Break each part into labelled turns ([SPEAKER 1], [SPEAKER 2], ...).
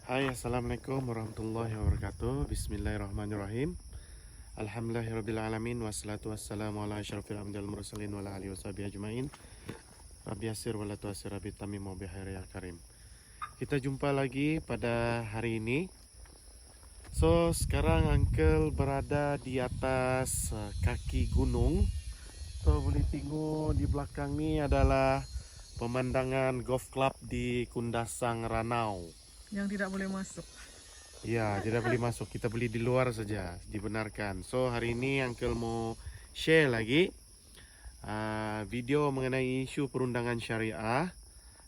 [SPEAKER 1] Hai, Assalamualaikum warahmatullahi wabarakatuh. Bismillahirrahmanirrahim. Alhamdulillahirrabbilalamin. Wassalatu wassalamu ala asyrafil anbiya'i wal mursalin wa ala alihi washabihi ajma'in. Rabbi yassir wa la tu'assir, Rabbi tamim wa bihairi ya karim. Kita jumpa lagi pada hari ini. Sekarang Uncle berada di atas kaki gunung. Boleh tengok di belakang ni adalah pemandangan golf club di Kundasang Ranau.
[SPEAKER 2] Yang tidak boleh masuk.
[SPEAKER 1] Ya, tidak boleh masuk. Kita beli di luar saja, dibenarkan. Hari ini Uncle mau share lagi video mengenai isu perundangan syariah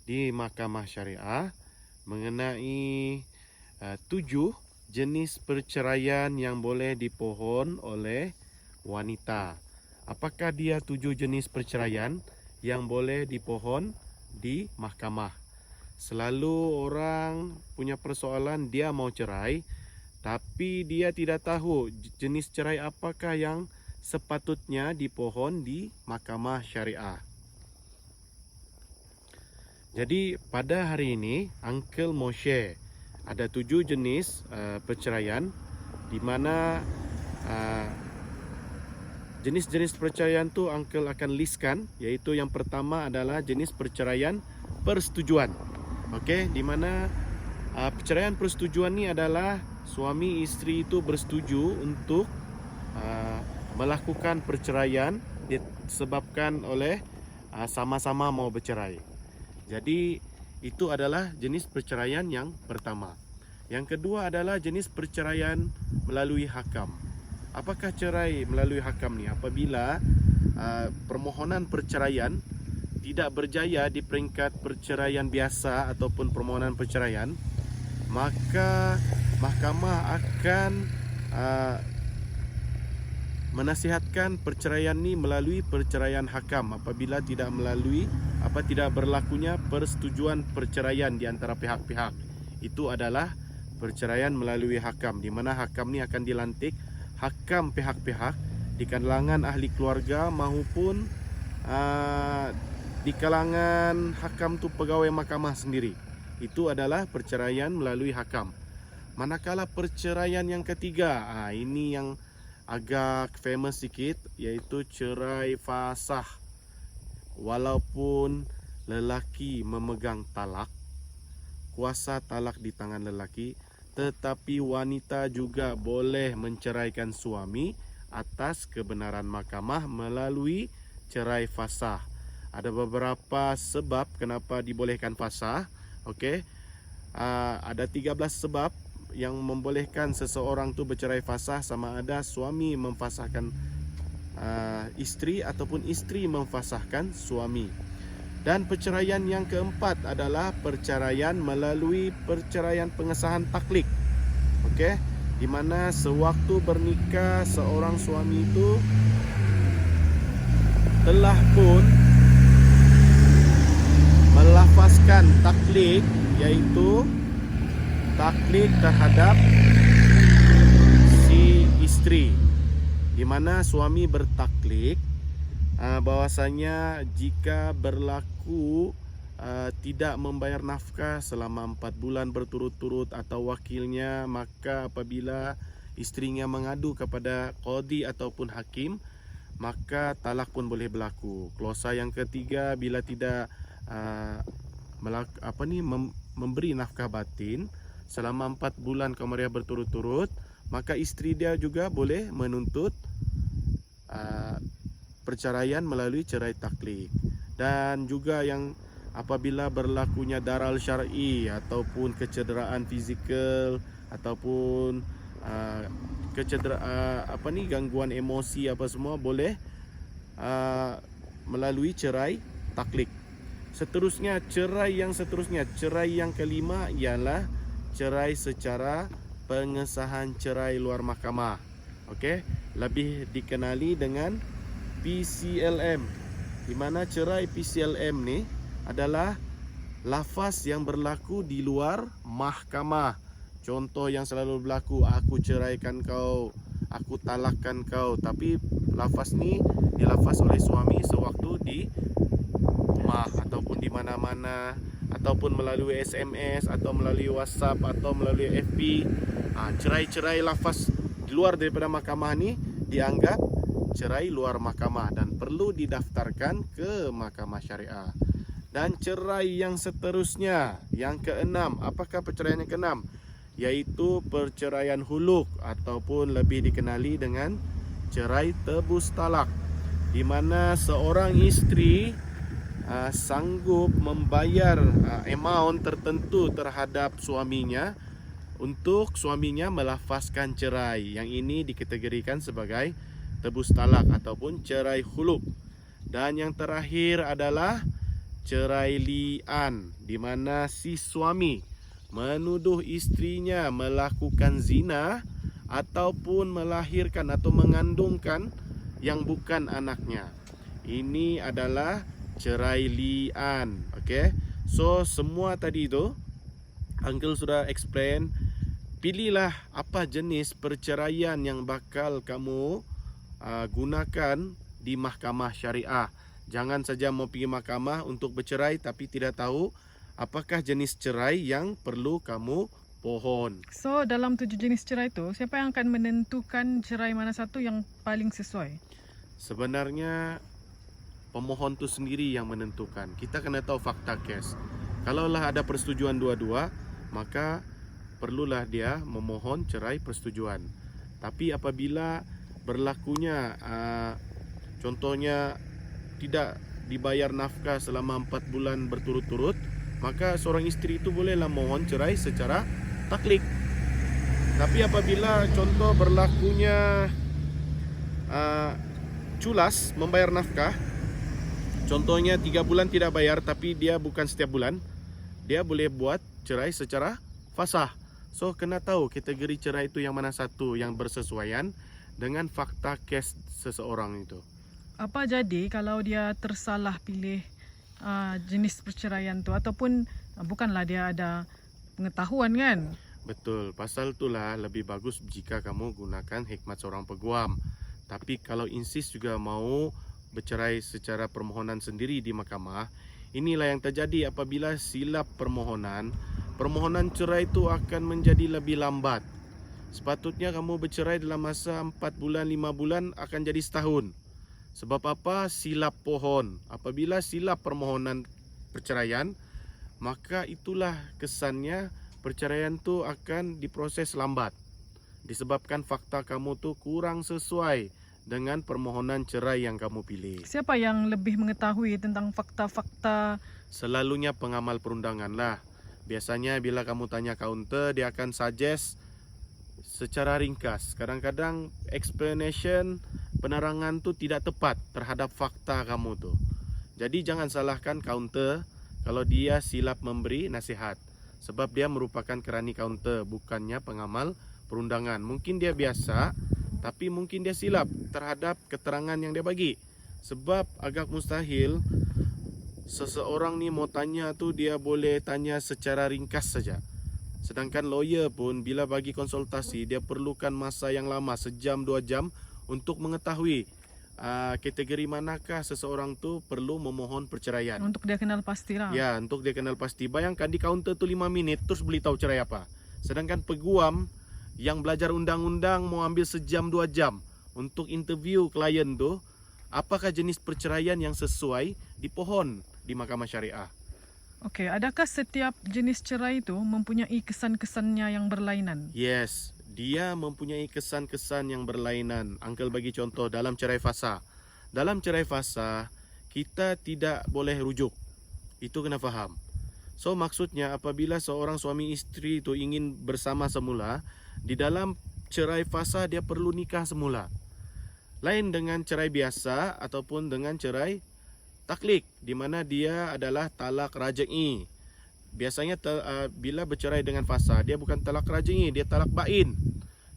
[SPEAKER 1] di Mahkamah Syariah mengenai 7 jenis perceraian yang boleh dipohon oleh wanita. Apakah dia 7 jenis perceraian yang boleh dipohon di mahkamah? Selalu orang punya persoalan, dia mau cerai tapi dia tidak tahu jenis cerai apakah yang sepatutnya dipohon di mahkamah syariah. Jadi pada hari ini Uncle mau share ada 7 jenis perceraian di mana jenis-jenis perceraian tu Uncle akan listkan, yaitu yang pertama adalah jenis perceraian persetujuan. Okey, di mana perceraian persetujuan ni adalah suami isteri itu bersetuju untuk melakukan perceraian disebabkan oleh sama-sama mau bercerai. Jadi itu adalah jenis perceraian yang pertama. Yang kedua adalah jenis perceraian melalui hakam. Apakah cerai melalui hakam ni? Apabila permohonan perceraian tidak berjaya di peringkat perceraian biasa ataupun permohonan perceraian, maka mahkamah akan menasihatkan perceraian ni melalui perceraian hakam apabila tidak berlakunya persetujuan perceraian di antara pihak-pihak. Itu adalah perceraian melalui hakam, di mana hakam ni akan dilantik hakam pihak-pihak di kalangan ahli keluarga maupun di kalangan hakam tu pegawai mahkamah sendiri. Itu adalah perceraian melalui hakam. Manakala perceraian yang ketiga, ini yang agak famous sikit, iaitu cerai fasah. Walaupun lelaki memegang talak, kuasa talak di tangan lelaki, tetapi wanita juga boleh menceraikan suami atas kebenaran mahkamah melalui cerai fasah. Ada beberapa sebab kenapa dibolehkan fasah. Okey. Ada 13 sebab yang membolehkan seseorang tu bercerai fasah, sama ada suami memfasahkan isteri ataupun isteri memfasahkan suami. Dan perceraian yang keempat adalah perceraian melalui perceraian pengesahan taklid. Okey, di mana sewaktu bernikah seorang suami itu telah pun melafazkan taklid, iaitu taklid terhadap si isteri, di mana suami bertaklid bahwasanya jika berlaku tidak membayar nafkah selama 4 bulan berturut-turut atau wakilnya, maka apabila isterinya mengadu kepada qadi ataupun hakim, maka talak pun boleh berlaku. Klausa yang ketiga, bila tidak memberi nafkah batin selama 4 bulan kemudian berturut-turut, maka isteri dia juga boleh menuntut perceraian melalui cerai taklid. Dan juga yang apabila berlakunya daral syar'i ataupun kecederaan fizikal ataupun gangguan emosi apa semua, boleh melalui cerai taklid. Seterusnya, cerai yang kelima ialah cerai secara pengesahan cerai luar mahkamah. Okey, lebih dikenali dengan PCLM. Di mana cerai PCLM ni adalah lafaz yang berlaku di luar mahkamah. Contoh yang selalu berlaku, aku ceraikan kau, aku talakkan kau, tapi lafaz ni dilafaz oleh suami sewaktu di rumah ataupun di mana-mana ataupun melalui SMS atau melalui WhatsApp atau melalui FB, cerai-cerai lafaz di luar daripada mahkamah ni dianggap cerai luar mahkamah dan perlu didaftarkan ke mahkamah syariah. Dan cerai yang seterusnya, yang keenam, apakah perceraian yang keenam? Iaitu perceraian huluk ataupun lebih dikenali dengan cerai tebus talak, di mana seorang isteri sanggup membayar amount tertentu terhadap suaminya untuk suaminya melafazkan cerai. Yang ini dikategorikan sebagai tebus talak ataupun cerai huluk. Dan yang terakhir adalah cerai li'an, di mana si suami menuduh istrinya melakukan zina ataupun melahirkan atau mengandungkan yang bukan anaknya. Ini adalah cerai li'an. Okay? So semua tadi itu Uncle sudah explain. Pilihlah apa jenis perceraian yang bakal kamu gunakan di mahkamah syariah. Jangan saja mau pergi mahkamah untuk bercerai tapi tidak tahu apakah jenis cerai yang perlu kamu pohon.
[SPEAKER 2] So dalam 7 jenis cerai itu, siapa yang akan menentukan cerai mana satu yang paling sesuai?
[SPEAKER 1] Sebenarnya pemohon tu sendiri yang menentukan. Kita kena tahu fakta kes. Kalaulah ada persetujuan dua-dua, maka perlulah dia memohon cerai persetujuan. Tapi apabila berlakunya contohnya tidak dibayar nafkah selama 4 bulan berturut-turut, maka seorang isteri itu bolehlah mohon cerai secara taklik. Tapi apabila contoh berlakunya culas membayar nafkah, contohnya 3 bulan tidak bayar tapi dia bukan setiap bulan, dia boleh buat cerai secara fasah. So kena tahu kategori cerai itu yang mana satu yang bersesuaian dengan fakta kes seseorang itu.
[SPEAKER 2] Apa jadi kalau dia tersalah pilih jenis perceraian tu, ataupun bukanlah dia ada pengetahuan kan?
[SPEAKER 1] Betul, pasal itulah lebih bagus jika kamu gunakan hikmat seorang peguam. Tapi kalau insist juga mau bercerai secara permohonan sendiri di mahkamah, inilah yang terjadi apabila silap permohonan cerai itu akan menjadi lebih lambat. Sepatutnya kamu bercerai dalam masa 4 bulan, 5 bulan akan jadi setahun. Sebab apa? Silap pohon. Apabila silap permohonan perceraian, maka itulah kesannya perceraian tu akan diproses lambat. Disebabkan fakta kamu tu kurang sesuai dengan permohonan cerai yang kamu pilih.
[SPEAKER 2] Siapa yang lebih mengetahui tentang fakta-fakta?
[SPEAKER 1] Selalunya pengamal perundangan lah. Biasanya bila kamu tanya kaunter, dia akan suggest secara ringkas. Kadang-kadang explanation, penerangan tu tidak tepat terhadap fakta kamu tu. Jadi jangan salahkan kaunter kalau dia silap memberi nasihat. Sebab dia merupakan kerani kaunter, bukannya pengamal perundangan. Mungkin dia biasa, tapi mungkin dia silap terhadap keterangan yang dia bagi. Sebab agak mustahil seseorang ni mau tanya tu dia boleh tanya secara ringkas saja. Sedangkan lawyer pun bila bagi konsultasi, dia perlukan masa yang lama, sejam 2 jam untuk mengetahui kategori manakah seseorang tu perlu memohon perceraian.
[SPEAKER 2] Untuk dia kenal pastilah.
[SPEAKER 1] Ya, untuk dia kenal pasti. Bayangkan di kaunter tu 5 minit terus boleh tahu cerai apa. Sedangkan peguam yang belajar undang-undang mau ambil sejam 2 jam untuk interview klien tu, apakah jenis perceraian yang sesuai dipohon di mahkamah syariah.
[SPEAKER 2] Okey, adakah setiap jenis cerai itu mempunyai kesan-kesannya yang berlainan?
[SPEAKER 1] Yes, dia mempunyai kesan-kesan yang berlainan. Uncle bagi contoh dalam cerai fasah. Dalam cerai fasah, kita tidak boleh rujuk. Itu kena faham. So maksudnya apabila seorang suami isteri itu ingin bersama semula, di dalam cerai fasah dia perlu nikah semula. Lain dengan cerai biasa ataupun dengan cerai taklik, di mana dia adalah talak raj'i. Biasanya bila bercerai dengan fasah, dia bukan talak raj'i, dia talak bain.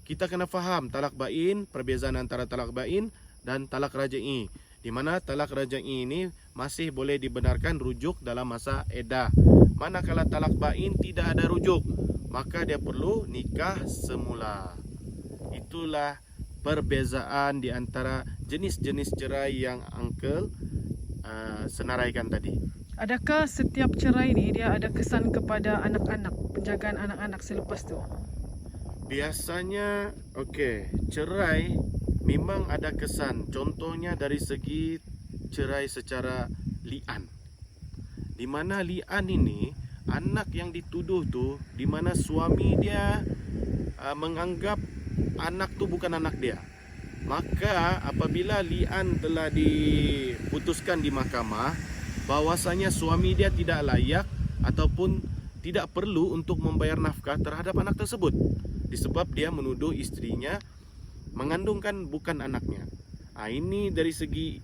[SPEAKER 1] Kita kena faham talak bain, perbezaan antara talak bain dan talak raj'i. Di mana talak raj'i ini masih boleh dibenarkan rujuk dalam masa iddah. Manakala talak bain tidak ada rujuk, maka dia perlu nikah semula. Itulah perbezaan di antara jenis-jenis cerai yang Uncle senaraikan tadi.
[SPEAKER 2] Adakah setiap cerai ni dia ada kesan kepada anak-anak, penjagaan anak-anak selepas tu?
[SPEAKER 1] Biasanya, cerai memang ada kesan. Contohnya dari segi cerai secara li'an. Di mana li'an ini, anak yang dituduh tu, di mana suami dia menganggap anak tu bukan anak dia. Maka apabila li'an telah diputuskan di mahkamah, bahwasanya suami dia tidak layak ataupun tidak perlu untuk membayar nafkah terhadap anak tersebut, disebab dia menuduh istrinya mengandungkan bukan anaknya. Ini dari segi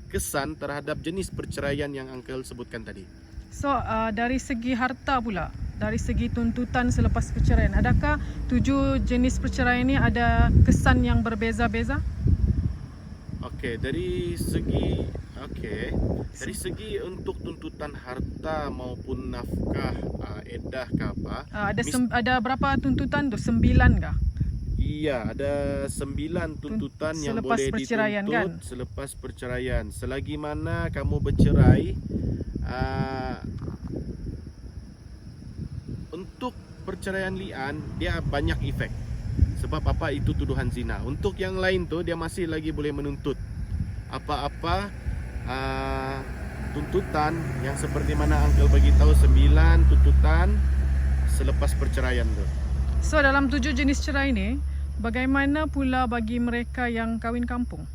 [SPEAKER 1] kesan terhadap jenis perceraian yang Uncle sebutkan tadi.
[SPEAKER 2] So dari segi harta pula, dari segi tuntutan selepas perceraian, adakah 7 jenis perceraian ini ada kesan yang berbeza-beza?
[SPEAKER 1] Dari segi untuk tuntutan harta maupun nafkah edah ke apa,
[SPEAKER 2] Ada berapa tuntutan tu? 9 kah?
[SPEAKER 1] iya, ada 9 tuntutan yang
[SPEAKER 2] Selepas
[SPEAKER 1] boleh
[SPEAKER 2] perceraian,
[SPEAKER 1] dituntut
[SPEAKER 2] kan?
[SPEAKER 1] selepas perceraian. Selagi mana kamu bercerai, untuk perceraian li'an dia banyak efek. Sebab apa? Itu tuduhan zina. Untuk yang lain tu dia masih lagi boleh menuntut apa-apa tuntutan yang seperti mana Uncle bagi tahu, 9 tuntutan selepas perceraian tu.
[SPEAKER 2] So dalam 7 jenis cerai ni, bagaimana pula bagi mereka yang kahwin kampung?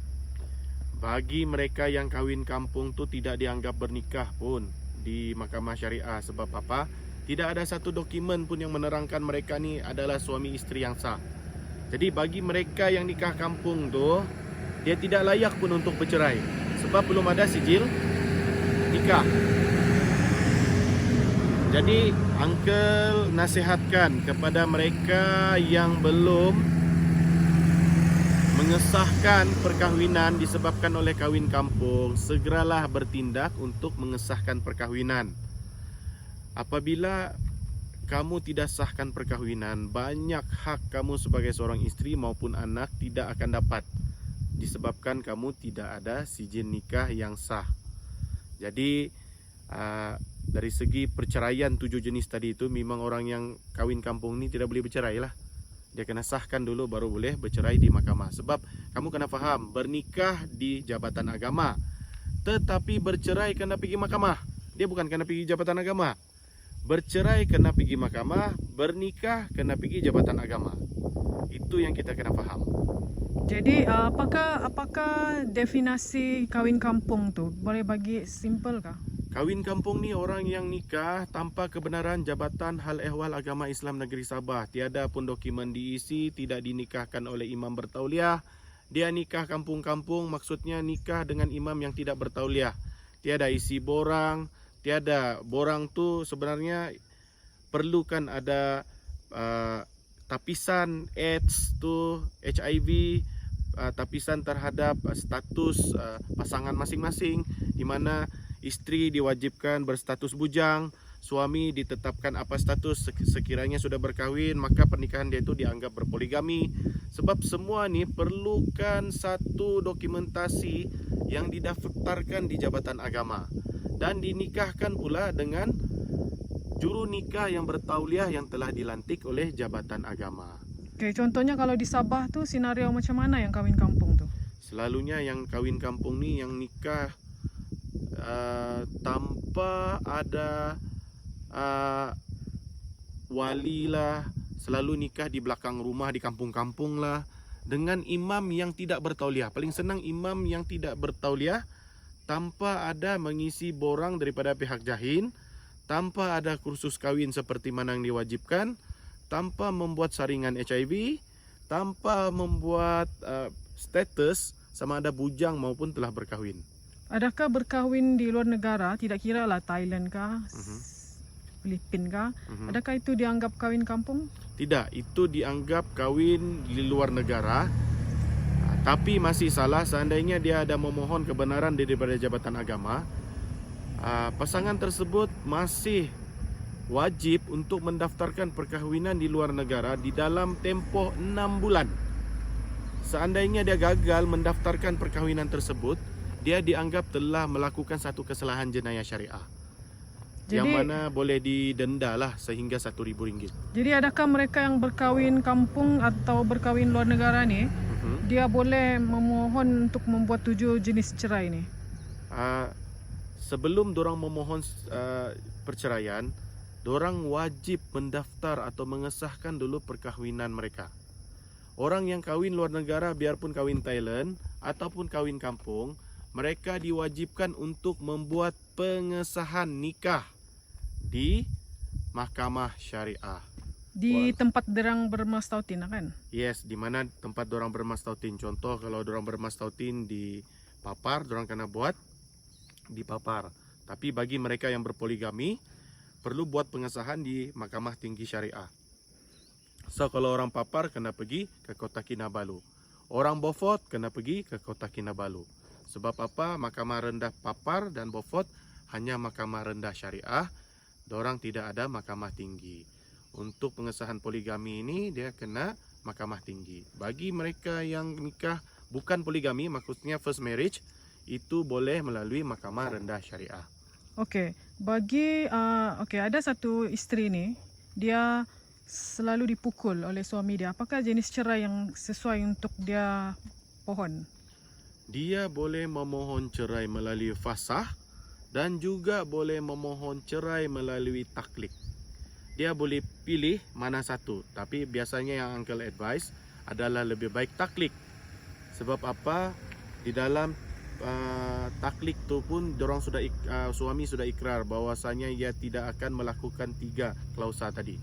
[SPEAKER 1] Bagi mereka yang kahwin kampung tu tidak dianggap bernikah pun di mahkamah syariah. Sebab apa? Tidak ada satu dokumen pun yang menerangkan mereka ni adalah suami isteri yang sah. Jadi bagi mereka yang nikah kampung tu, dia tidak layak pun untuk bercerai. Sebab belum ada sijil nikah. Jadi Uncle nasihatkan kepada mereka yang belum mengesahkan perkahwinan disebabkan oleh kahwin kampung, segeralah bertindak untuk mengesahkan perkahwinan. Apabila kamu tidak sahkan perkahwinan, banyak hak kamu sebagai seorang isteri maupun anak tidak akan dapat, disebabkan kamu tidak ada sijil nikah yang sah. Jadi dari segi perceraian 7 jenis tadi itu, memang orang yang kahwin kampung ni tidak boleh bercerai lah. Dia kena sahkan dulu baru boleh bercerai di mahkamah. Sebab kamu kena faham, bernikah di jabatan agama, tetapi bercerai kena pergi mahkamah. Dia bukan kena pergi jabatan agama. Bercerai kena pergi mahkamah, bernikah kena pergi jabatan agama. Itu yang kita kena faham.
[SPEAKER 2] Jadi apakah definisi kahwin kampung tu? Boleh bagi simple kah?
[SPEAKER 1] Kahwin kampung ni orang yang nikah tanpa kebenaran Jabatan Hal Ehwal Agama Islam Negeri Sabah. Tiada pun dokumen diisi, tidak dinikahkan oleh imam bertauliah. Dia nikah kampung-kampung, maksudnya nikah dengan imam yang tidak bertauliah. Tiada isi borang, tiada. Borang tu sebenarnya perlukan ada tapisan AIDS tu, HIV, tapisan terhadap status pasangan masing-masing, di mana isteri diwajibkan berstatus bujang, suami ditetapkan apa status sekiranya sudah berkahwin, maka pernikahan dia itu dianggap berpoligami. Sebab semua ni perlukan satu dokumentasi yang didaftarkan di jabatan agama dan dinikahkan pula dengan juru nikah yang bertauliah yang telah dilantik oleh jabatan agama.
[SPEAKER 2] Okay, contohnya kalau di Sabah tu senario macam mana yang kahwin kampung tu?
[SPEAKER 1] Selalunya yang kahwin kampung ni yang nikah tanpa ada wali lah, selalu nikah di belakang rumah di kampung-kampung lah, dengan imam yang tidak bertauliah. Paling senang imam yang tidak bertauliah, tanpa ada mengisi borang daripada pihak jahin, tanpa ada kursus kahwin seperti mana yang diwajibkan, tanpa membuat saringan HIV, tanpa membuat status sama ada bujang maupun telah berkahwin.
[SPEAKER 2] Adakah berkahwin di luar negara, tidak kira lah Thailand kah, Filipin kah, adakah itu dianggap kahwin kampung?
[SPEAKER 1] Tidak, itu dianggap kahwin di luar negara. Tapi masih salah seandainya dia ada memohon kebenaran daripada jabatan agama. Pasangan tersebut masih wajib untuk mendaftarkan perkahwinan di luar negara di dalam tempoh 6 bulan. Seandainya dia gagal mendaftarkan perkahwinan tersebut, dia dianggap telah melakukan satu kesalahan jenayah syariah. yang
[SPEAKER 2] Jadi
[SPEAKER 1] mana boleh didenda lah sehingga RM1,000.
[SPEAKER 2] jadi adakah mereka yang berkahwin kampung atau berkahwin luar negara ni dia boleh memohon untuk membuat 7 jenis cerai ni?
[SPEAKER 1] Sebelum dorang memohon perceraian, dorang wajib mendaftar atau mengesahkan dulu perkahwinan mereka. Orang yang kahwin luar negara, biarpun kahwin Thailand ataupun kahwin kampung, mereka diwajibkan untuk membuat pengesahan nikah di mahkamah syariah.
[SPEAKER 2] Di tempat derang bermastautin kan?
[SPEAKER 1] Yes, di mana tempat dorang bermastautin. Contoh kalau dorang bermastautin di Papar, dorang kena buat di Papar. Tapi bagi mereka yang berpoligami, perlu buat pengesahan di Mahkamah Tinggi Syariah. So kalau orang Papar kena pergi ke Kota Kinabalu. Orang Beaufort kena pergi ke Kota Kinabalu. Sebab apa? Mahkamah Rendah Papar dan Beaufort hanya Mahkamah Rendah Syariah. Dorang tidak ada Mahkamah Tinggi. Untuk pengesahan poligami ini dia kena Mahkamah Tinggi. Bagi mereka yang nikah bukan poligami, maksudnya first marriage, itu boleh melalui Mahkamah Rendah Syariah.
[SPEAKER 2] Okey, ada satu isteri ni, dia selalu dipukul oleh suami dia. Apakah jenis cerai yang sesuai untuk dia pohon?
[SPEAKER 1] Dia boleh memohon cerai melalui fasah dan juga boleh memohon cerai melalui taklik. Dia boleh pilih mana satu, tapi biasanya yang uncle advise adalah lebih baik taklik. Sebab apa? Di dalam taklik tu pun suami sudah ikrar bahwasanya ia tidak akan melakukan 3 klausa tadi.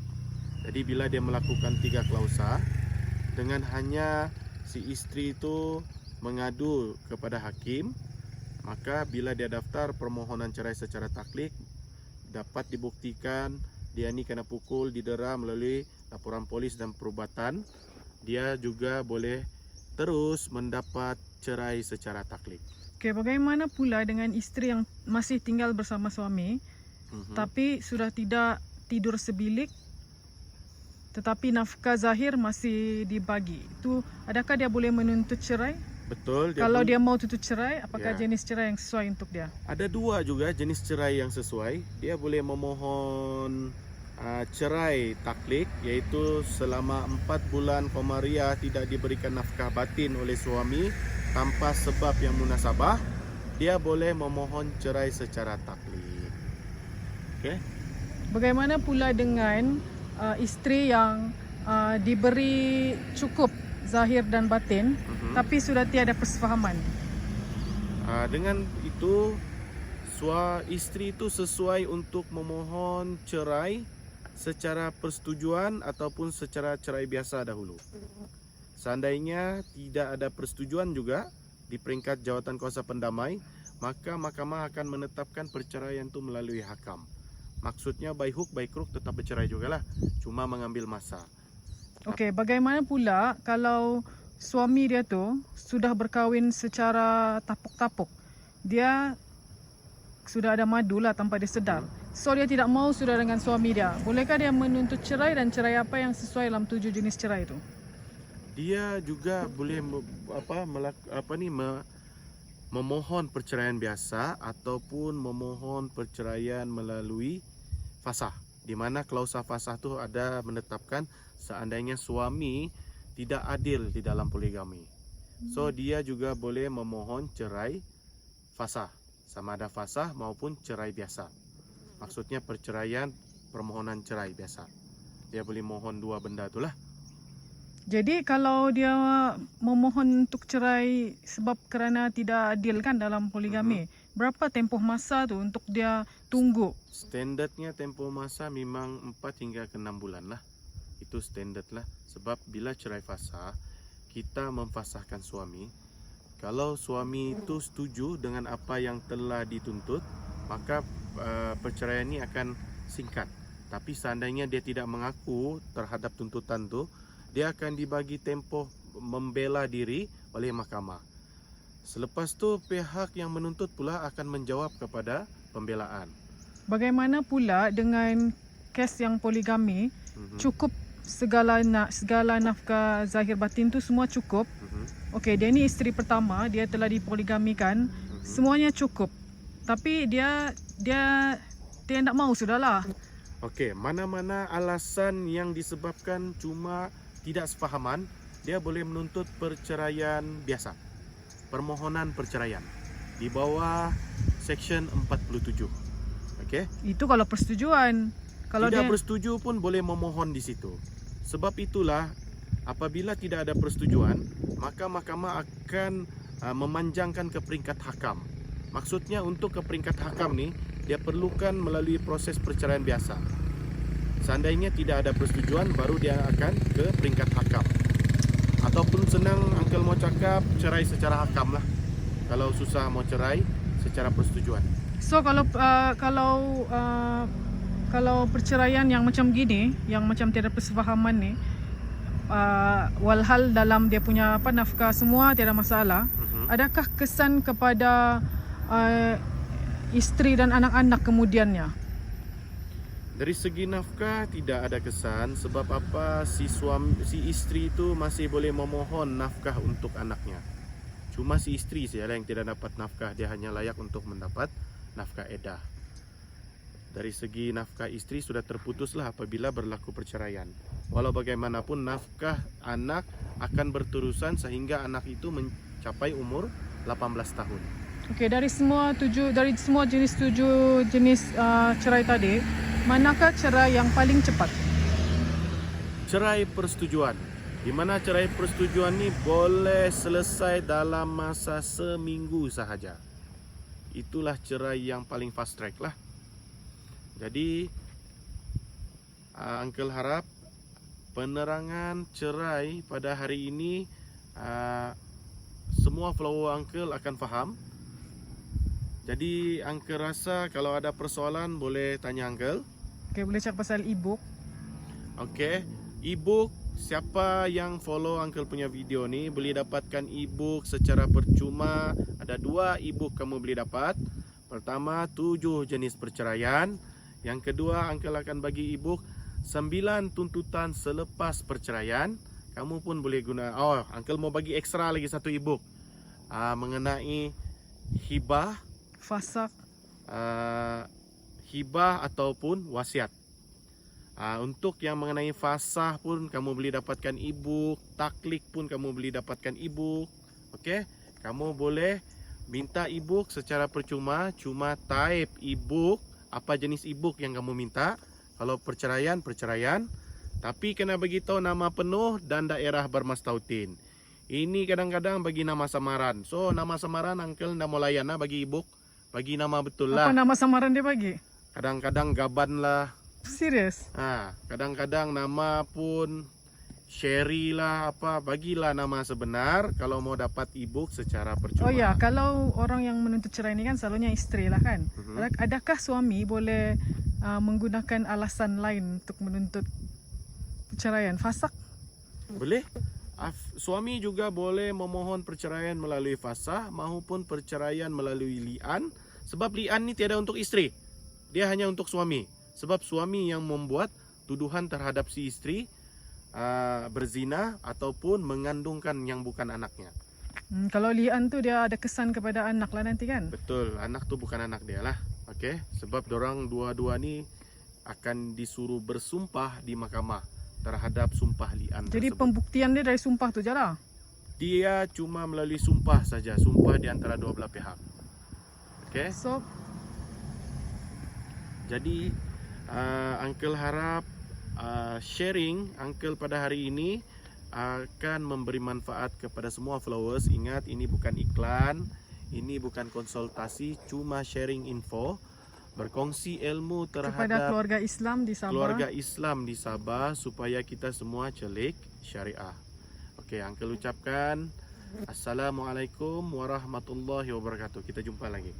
[SPEAKER 1] Jadi bila dia melakukan 3 klausa, dengan hanya si isteri itu mengadu kepada hakim, maka bila dia daftar permohonan cerai secara taklik, dapat dibuktikan dia ni kena pukul, didera melalui laporan polis dan perubatan, dia juga boleh terus mendapat cerai secara taklik.
[SPEAKER 2] Okey, bagaimana pula dengan isteri yang masih tinggal bersama suami tapi sudah tidak tidur sebilik tetapi nafkah zahir masih dibagi? Itu adakah dia boleh menuntut cerai?
[SPEAKER 1] Betul.
[SPEAKER 2] Kalau dia mau tuntut cerai, apakah jenis cerai yang sesuai untuk dia?
[SPEAKER 1] Ada 2 juga jenis cerai yang sesuai. Dia boleh memohon cerai taklik, iaitu selama 4 bulan Komariah tidak diberikan nafkah batin oleh suami tanpa sebab yang munasabah, dia boleh memohon cerai secara taklik. Okay?
[SPEAKER 2] Bagaimana pula dengan isteri yang diberi cukup zahir dan batin tapi sudah tiada persefahaman?
[SPEAKER 1] Dengan itu isteri itu sesuai untuk memohon cerai secara persetujuan ataupun secara cerai biasa dahulu. Seandainya tidak ada persetujuan juga di peringkat jawatan kuasa pendamai, maka mahkamah akan menetapkan perceraian itu melalui hakam. Maksudnya by hook by crook tetap bercerai jugalah, cuma mengambil masa.
[SPEAKER 2] Okey, bagaimana pula kalau suami dia tu sudah berkahwin secara tapuk-tapuk? Dia sudah ada madu lah tanpa dia sedar. So dia tidak mau sudah dengan suami dia. Bolehkah dia menuntut cerai, dan cerai apa yang sesuai dalam 7 jenis cerai itu?
[SPEAKER 1] Dia juga boleh memohon perceraian biasa ataupun memohon perceraian melalui fasah, di mana klausa fasah tu ada menetapkan seandainya suami tidak adil di dalam poligami. So dia juga boleh memohon cerai fasah, sama ada fasah maupun cerai biasa. Maksudnya perceraian, permohonan cerai biasa. Dia boleh mohon 2 benda itulah.
[SPEAKER 2] Jadi kalau dia memohon untuk cerai sebab kerana tidak adil kan dalam poligami, berapa tempoh masa tu untuk dia tunggu?
[SPEAKER 1] Standardnya tempoh masa memang 4 hingga ke 6 bulan lah. Itu standard lah. Sebab bila cerai fasah, kita memfasahkan suami. Kalau suami itu setuju dengan apa yang telah dituntut, maka perceraian ini akan singkat. Tapi seandainya dia tidak mengaku terhadap tuntutan tu, dia akan dibagi tempoh membela diri oleh mahkamah. Selepas tu pihak yang menuntut pula akan menjawab kepada pembelaan.
[SPEAKER 2] Bagaimana pula dengan kes yang poligami? Cukup segala nafkah zahir batin tu semua cukup. Okey, dia ni isteri pertama, dia telah dipoligamikan, semuanya cukup. Tapi dia Dia tidak mau sudahlah.
[SPEAKER 1] Okey, mana-mana alasan yang disebabkan cuma tidak sefahaman, dia boleh menuntut perceraian biasa. Permohonan perceraian di bawah Section 47. Okey.
[SPEAKER 2] Itu kalau persetujuan. Kalau
[SPEAKER 1] Tidak
[SPEAKER 2] dia
[SPEAKER 1] bersetuju pun boleh memohon di situ. Sebab itulah apabila tidak ada persetujuan, maka mahkamah akan memanjangkan ke peringkat hakam. Maksudnya untuk ke peringkat hakam ni, dia perlukan melalui proses perceraian biasa. Seandainya tidak ada persetujuan, baru dia akan ke peringkat hakam. Ataupun senang Uncle mau cakap, cerai secara hakam lah. Kalau susah mau cerai secara persetujuan.
[SPEAKER 2] So kalau perceraian yang macam gini, yang macam tiada persefahaman ni, walhal dalam dia punya nafkah semua tiada masalah. Adakah kesan kepada isteri dan anak-anak kemudiannya?
[SPEAKER 1] Dari segi nafkah tidak ada kesan. Sebab apa, si isteri itu masih boleh memohon nafkah untuk anaknya. Cuma si isteri saja yang tidak dapat nafkah. Dia hanya layak untuk mendapat nafkah edah. Dari segi nafkah isteri sudah terputuslah apabila berlaku perceraian. Walau bagaimanapun nafkah anak akan berterusan sehingga anak itu mencapai umur 18 tahun.
[SPEAKER 2] Okey, dari semua jenis 7 jenis cerai tadi, manakah cerai yang paling cepat?
[SPEAKER 1] Cerai persetujuan. Di mana cerai persetujuan ni boleh selesai dalam masa seminggu sahaja. Itulah cerai yang paling fast track lah. Jadi Uncle harap penerangan cerai pada hari ini semua follower Uncle akan faham. Jadi Uncle rasa kalau ada persoalan boleh tanya Uncle.
[SPEAKER 2] Okey, boleh cakap pasal e-book.
[SPEAKER 1] Okey, e-book, siapa yang follow Uncle punya video ni boleh dapatkan e-book secara percuma. Ada 2 e-book kamu boleh dapat. Pertama, 7 jenis perceraian. Yang kedua, Uncle akan bagi e-book 9 tuntutan selepas perceraian. Kamu pun boleh guna. Uncle mau bagi ekstra lagi 1 e-book mengenai hibah,
[SPEAKER 2] Fasak.
[SPEAKER 1] Hibah ataupun wasiat. Untuk yang mengenai fasah pun kamu boleh dapatkan e-book. Taklik pun kamu boleh dapatkan e-book. Okey, kamu boleh minta e-book secara percuma. Cuma type e-book, apa jenis e-book yang kamu minta. Kalau perceraian, tapi kena beritahu nama penuh dan daerah bermastautin. Ini kadang-kadang bagi nama samaran. So nama samaran Uncle dah mau layan lah bagi e-book. Bagi nama betul lah.
[SPEAKER 2] Apa nama samaran dia bagi?
[SPEAKER 1] Kadang-kadang Gaban lah.
[SPEAKER 2] Serius?
[SPEAKER 1] Kadang-kadang nama pun Sherry lah apa. Bagilah nama sebenar kalau mau dapat e-book secara percuma.
[SPEAKER 2] Oh ya, kalau orang yang menuntut cerai ni kan selalunya isteri lah kan. Adakah suami boleh menggunakan alasan lain untuk menuntut perceraian? Fasak?
[SPEAKER 1] Boleh. Suami juga boleh memohon perceraian melalui fasah maupun perceraian melalui li'an. Sebab li'an ni tiada untuk isteri. Dia hanya untuk suami. Sebab suami yang membuat tuduhan terhadap si isteri berzina ataupun mengandungkan yang bukan anaknya.
[SPEAKER 2] Kalau li'an tu dia ada kesan kepada anak lah nanti kan?
[SPEAKER 1] Betul, anak tu bukan anak dia lah. Okey, sebab dorang dua-dua ni akan disuruh bersumpah di mahkamah terhadap sumpah li'an
[SPEAKER 2] Jadi
[SPEAKER 1] tersebut.
[SPEAKER 2] pembuktian dia dari sumpah tu je lah?
[SPEAKER 1] Dia cuma melalui sumpah saja, sumpah di antara dua belah pihak. Okey.
[SPEAKER 2] So,
[SPEAKER 1] Jadi Uncle harap sharing Uncle pada hari ini akan memberi manfaat kepada semua followers. Ingat, ini bukan iklan, ini bukan konsultasi, cuma sharing info, berkongsi ilmu
[SPEAKER 2] kepada
[SPEAKER 1] terhadap
[SPEAKER 2] keluarga Islam di Sabah.
[SPEAKER 1] keluarga Islam di Sabah supaya kita semua celik syariah. Okey, Uncle ucapkan Assalamualaikum warahmatullahi wabarakatuh. Kita jumpa lagi.